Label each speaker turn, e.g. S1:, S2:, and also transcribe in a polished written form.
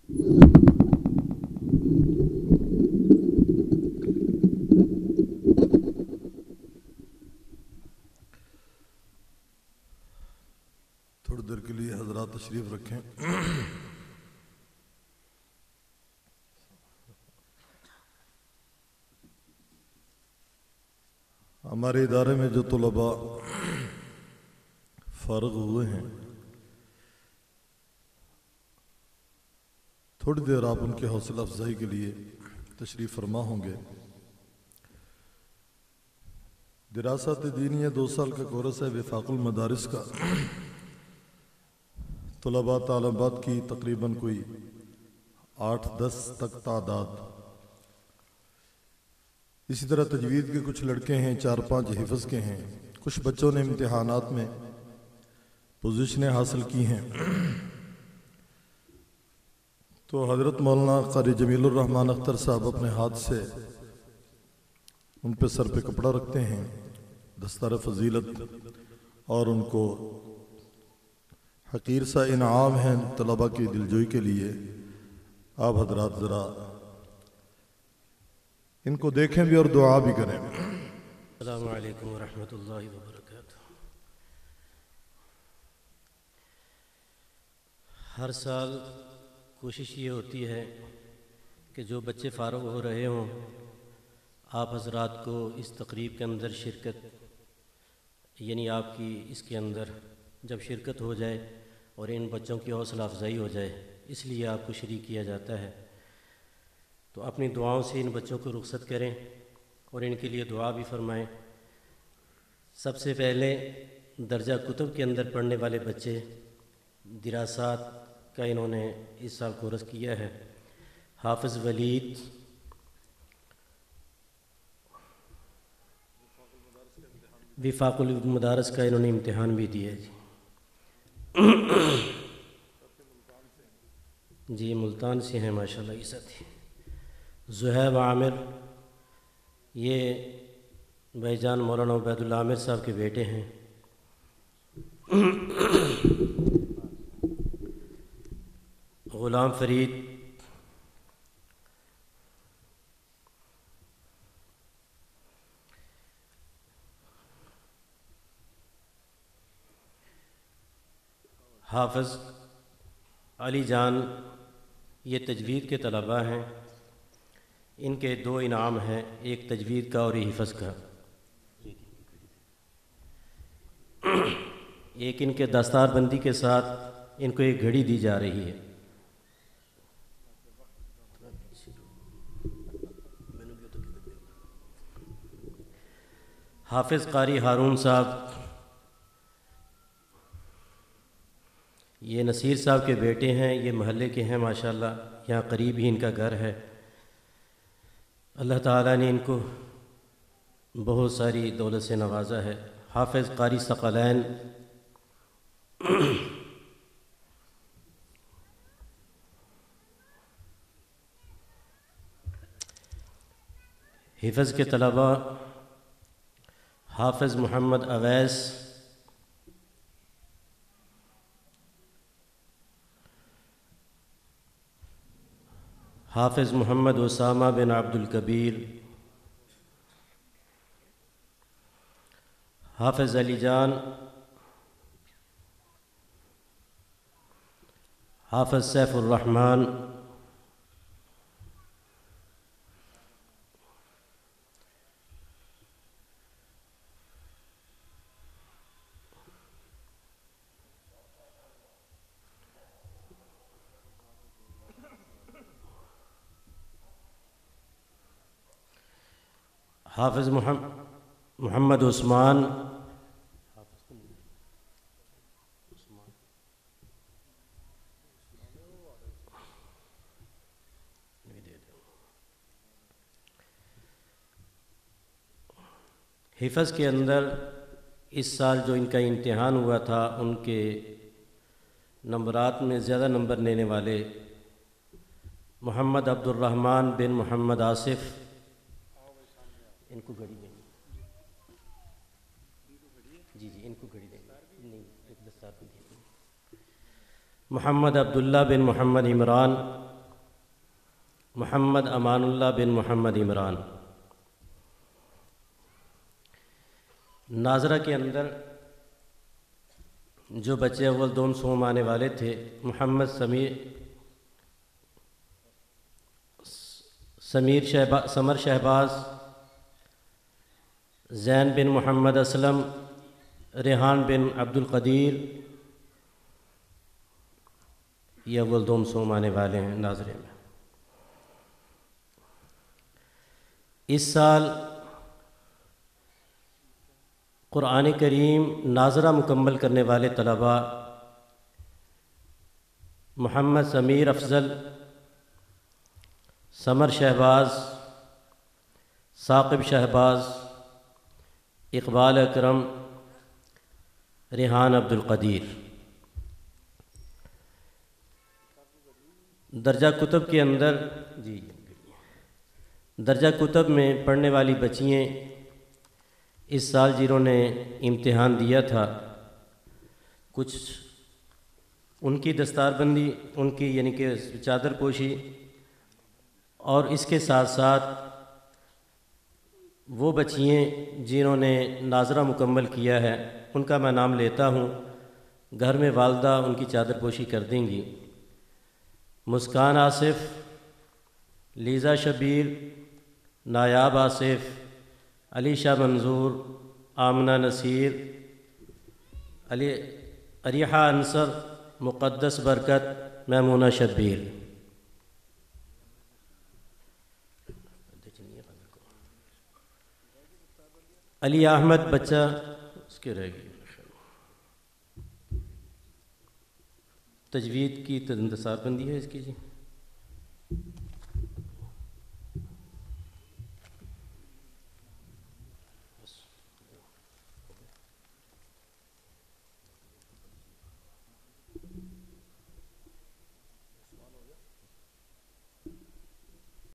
S1: تھوڑی دیر کے لیے حضرات تشریف رکھیں۔ ہمارے ادارے میں جو طلباء فارغ ہوئے ہیں، تھوڑی دیر آپ ان کی حوصلہ افزائی کے لیے تشریف فرما ہوں گے۔ دراست دینیہ 2 سال کا کورس ہے وفاق المدارس کا۔ طلباء طالبات کی تقریباً کوئی 8-10 تک تعداد۔ اسی طرح تجوید کے کچھ لڑکے ہیں، 4-5 حفظ کے ہیں، کچھ بچوں نے امتحانات میں پوزیشنیں حاصل کی ہیں۔ تو حضرت مولانا قاری جمیل الرحمن اختر صاحب اپنے ہاتھ سے ان پہ سر پہ کپڑا رکھتے ہیں دستار فضیلت، اور ان کو حقیر سا انعام ہے طلباء کی دلجوئی کے لیے۔ آپ حضرات ذرا ان کو دیکھیں بھی اور دعا بھی کریں۔
S2: السلام علیکم ورحمۃ اللہ وبرکاتہ۔ ہر سال کوشش یہ ہوتی ہے کہ جو بچے فارغ ہو رہے ہوں، آپ حضرات کو اس تقریب کے اندر شرکت، یعنی آپ کی اس کے اندر جب شرکت ہو جائے اور ان بچوں کی حوصلہ افزائی ہو جائے، اس لیے آپ کو شریک کیا جاتا ہے۔ تو اپنی دعاؤں سے ان بچوں کو رخصت کریں اور ان کے لیے دعا بھی فرمائیں۔ سب سے پہلے درجہ کتب کے اندر پڑھنے والے بچے، دراسات کا انہوں نے اس سال کورس کیا ہے۔ حافظ ولید، وفاق المدارس کا انہوں نے امتحان بھی دیا جی۔ جی ملتان سے ہیں ماشاءاللہ یہ ساتھی۔ زہیب عامر، یہ بھائی جان مولانا عبید اللہ عامر صاحب کے بیٹے ہیں۔ غلام فرید، حافظ علی جان، یہ تجوید کے طلباء ہیں۔ ان کے 2 انعام ہیں، ایک تجوید کا اور ایک حفظ کا۔ ایک ان کے دستار بندی کے ساتھ ان کو ایک گھڑی دی جا رہی ہے۔ حافظ قاری ہارون صاحب، یہ نصیر صاحب کے بیٹے ہیں، یہ محلے کے ہیں ماشاءاللہ، یہاں قریب ہی ان کا گھر ہے۔ اللہ تعالیٰ نے ان کو بہت ساری دولت سے نوازا ہے۔ حافظ قاری ثقلین، حفظ کے طلباء حافظ محمد اویس، حافظ محمد اسامہ بن عبد الکبیر، حافظ علی جان، حافظ سیف الرحمن، حافظ محمد عثمان، حفظ کے اندر اس سال جو ان کا امتحان ہوا تھا، ان کے نمبرات میں زیادہ نمبر لینے والے محمد عبد الرحمن بن محمد آصف، ان کو گھڑی دیں گے جی ان کو گھڑی دیں گے، نہیں ایک دستار کو دیں گے۔ محمد عبداللہ بن محمد عمران، محمد امان اللہ بن محمد عمران۔ ناظرہ کے اندر جو بچے اول دوم سوم آنے والے تھے، محمد سمر شہباز، زین بن محمد اسلم، ریحان بن عبد القدیر، یہ اول دوم سوم آنے والے ہیں ناظرے میں۔ اس سال قرآن کریم ناظرہ مکمل کرنے والے طلباء محمد سمیر افضل، سمر شہباز، ثاقب شہباز، اقبال اکرم، ریحان عبد القدیر۔ درجہ کتب کے اندر درجہ کتب میں پڑھنے والی بچیاں اس سال جنہوں نے امتحان دیا تھا، کچھ ان کی دستار بندی، ان کی یعنی کہ چادر پوشی، اور اس کے ساتھ ساتھ وہ بچیاں جنہوں نے ناظرہ مکمل کیا ہے ان کا میں نام لیتا ہوں، گھر میں والدہ ان کی چادر پوشی کر دیں گی۔ مسکان آصف، لیزا شبیر، نایاب آصف، علیشہ منظور، آمنہ نصیر، اریحہ انصر، مقدس برکت، میمونہ شبیر۔ علی احمد بچہ اس کے رہ گئی، تجوید کی دستار بندی ہے اس کی جی۔